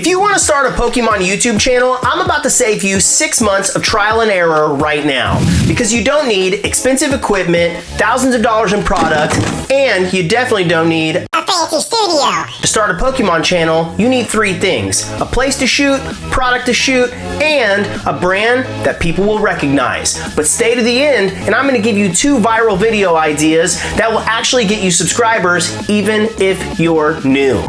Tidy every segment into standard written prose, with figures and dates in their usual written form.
If you want to start a Pokemon YouTube channel, I'm about to save you 6 months of trial and error right now. Because you don't need expensive equipment, thousands of dollars in product, and you definitely don't need a fancy studio. To start a Pokemon channel, you need 3 things: a place to shoot, product to shoot, and a brand that people will recognize. But stay to the end, and I'm going to give you 2 viral video ideas that will actually get you subscribers even if you're new.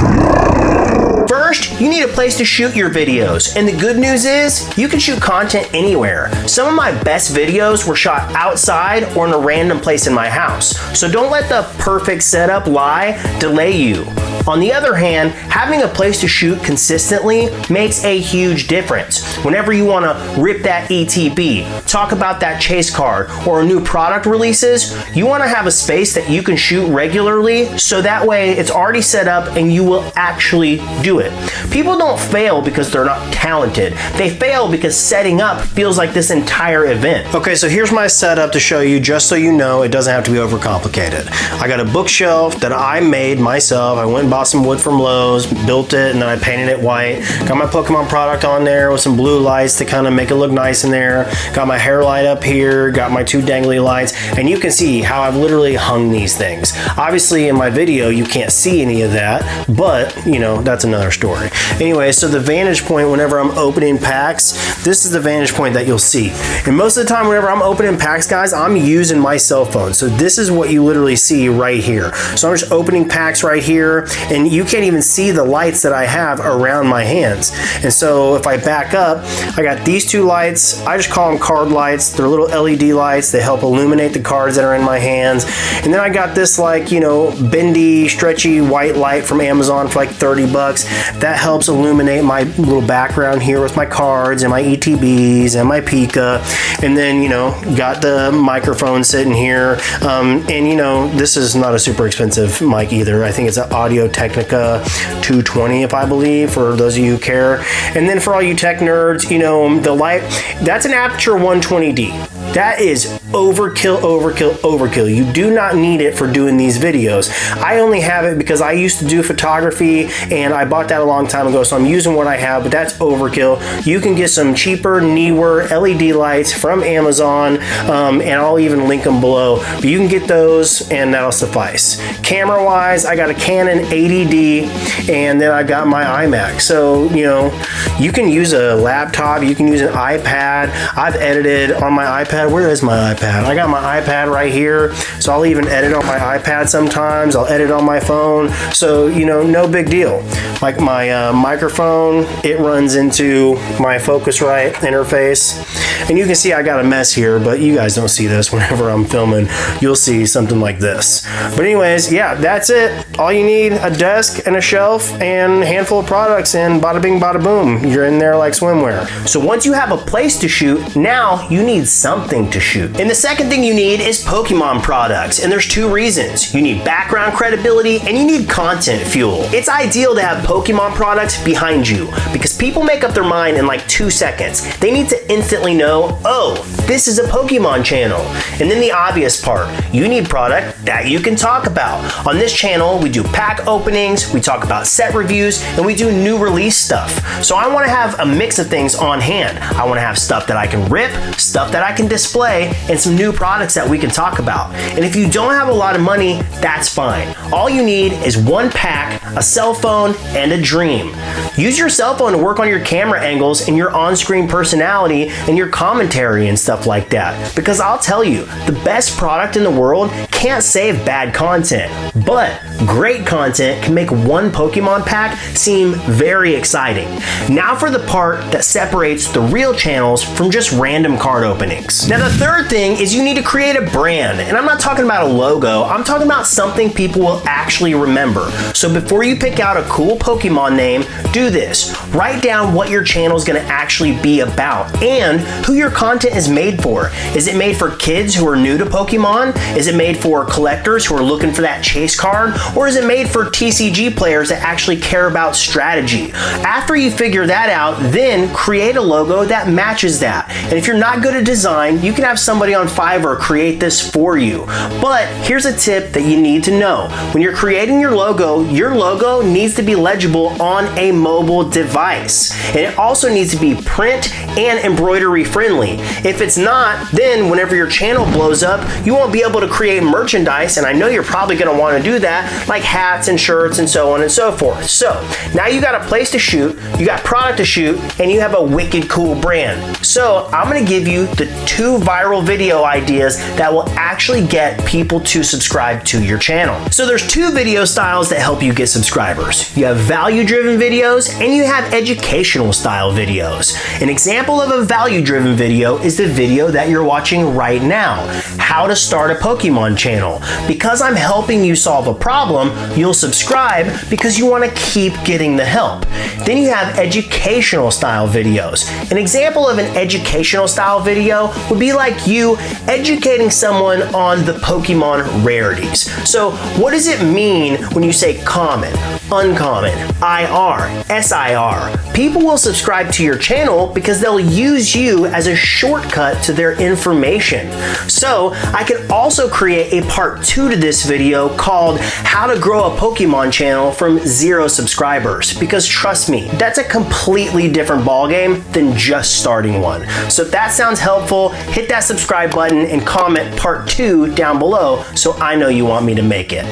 First, you need a place to shoot your videos, and the good news is you can shoot content anywhere. Some of my best videos were shot outside or in a random place in my house, so don't let the perfect setup lie delay you. On the other hand, having a place to shoot consistently makes a huge difference. Whenever you want to rip that ETB, talk about that chase card, or a new product releases, you want to have a space that you can shoot regularly, so that way it's already set up and you will actually do it. People don't fail because they're not talented. They fail because setting up feels like this entire event. Okay, so here's my setup to show you, just so you know it doesn't have to be overcomplicated. I got a bookshelf that I made myself. I went and bought some wood from Lowe's, built it, and then I painted it white. Got my Pokemon product on there with some blue lights to kind of make it look nice in there. Got my hair light up here, got my 2 dangly lights, and you can see how I've literally hung these things. Obviously in my video you can't see any of that, but you know, that's another story. Anyway, so the vantage point whenever I'm opening packs, this is the vantage point that you'll see. And most of the time whenever I'm opening packs, guys, I'm using my cell phone. So this is what you literally see right here. So I'm just opening packs right here, and you can't even see the lights that I have around my hands. And so if I back up, I got these 2 lights. I just call them card lights. They're little LED lights. They help illuminate the cards that are in my hands. And then I got this, like, you know, bendy, stretchy white light from Amazon for like 30 bucks. That helps illuminate my little background here with my cards and my ETBs and my Pika. And then, you know, got the microphone sitting here. And you know, this is not a super expensive mic either. I think it's an Audio Technica 220, if I believe, for those of you who care. And then for all you tech nerds, you know, the light, that's an Aperture 120D. That is overkill, overkill, overkill. You do not need it for doing these videos. I only have it because I used to do photography and I bought that a long time ago, so I'm using what I have, but that's overkill. You can get some cheaper, newer LED lights from Amazon, and I'll even link them below. But you can get those and that'll suffice. Camera-wise, I got a Canon 80D and then I got my iMac. So, you know, you can use a laptop, you can use an iPad. I've edited on my iPad. Where is my iPad? I got my iPad right here, so I'll even edit on my iPad sometimes. I'll edit on my phone, so you know, no big deal. Like my microphone, it runs into my Focusrite interface, and you can see I got a mess here, but you guys don't see this. Whenever I'm filming, you'll see something like this. But anyways, yeah, that's it. All you need, a desk and a shelf and a handful of products, and bada bing bada boom, you're in there like swimwear. So once you have a place to shoot, now you need something to shoot. And the second thing you need is Pokemon products, and there's 2 reasons. You need background credibility and you need content fuel. It's ideal to have Pokemon products behind you because people make up their mind in like 2 seconds. They need to instantly know, oh, this is a Pokemon channel. And then the obvious part, you need product that you can talk about. On this channel, we do pack openings, we talk about set reviews, and we do new release stuff. So I want to have a mix of things on hand. I want to have stuff that I can rip, stuff that I can display, and some new products that we can talk about. And if you don't have a lot of money, that's fine. All you need is 1 pack, a cell phone, and a dream. Use your cell phone to work on your camera angles and your on-screen personality and your commentary and stuff like that. Because I'll tell you, the best product in the world can't save bad content, but great content can make 1 Pokemon pack seem very exciting. Now for the part that separates the real channels from just random card openings. Now the third thing is you need to create a brand, and I'm not talking about a logo, I'm talking about something people will actually remember. So before you pick out a cool Pokemon name, do this. Write down what your channel is going to actually be about and who your content is made for. Is it made for kids who are new to Pokemon? Is it made for collectors who are looking for that chase card? Or is it made for TCG players that actually care about strategy? After you figure that out, then create a logo that matches that. And if you're not good at design, mind, you can have somebody on Fiverr create this for you. But here's a tip that you need to know. When you're creating your logo needs to be legible on a mobile device. And it also needs to be print and embroidery friendly. If it's not, then whenever your channel blows up, you won't be able to create merchandise, and I know you're probably gonna wanna do that, like hats and shirts and so on and so forth. So now you got a place to shoot, you got product to shoot, and you have a wicked cool brand. So I'm gonna give you the 2 viral video ideas that will actually get people to subscribe to your channel. So there's 2 video styles that help you get subscribers. You have value-driven videos and you have educational style videos. An example of a value-driven video is the video that you're watching right now, how to start a Pokemon channel. Because I'm helping you solve a problem, you'll subscribe because you want to keep getting the help. Then you have educational style videos. An example of an educational style video would be like you educating someone on the Pokemon rarities. So what does it mean when you say common, uncommon, IR, SIR? People will subscribe to your channel because they'll use you as a shortcut to their information. So I can also create a part 2 to this video called how to grow a Pokemon channel from 0 subscribers, because trust me, that's a completely different ballgame than just starting one. So if that sounds helpful, hit that subscribe button and comment part 2 down below so I know you want me to make it.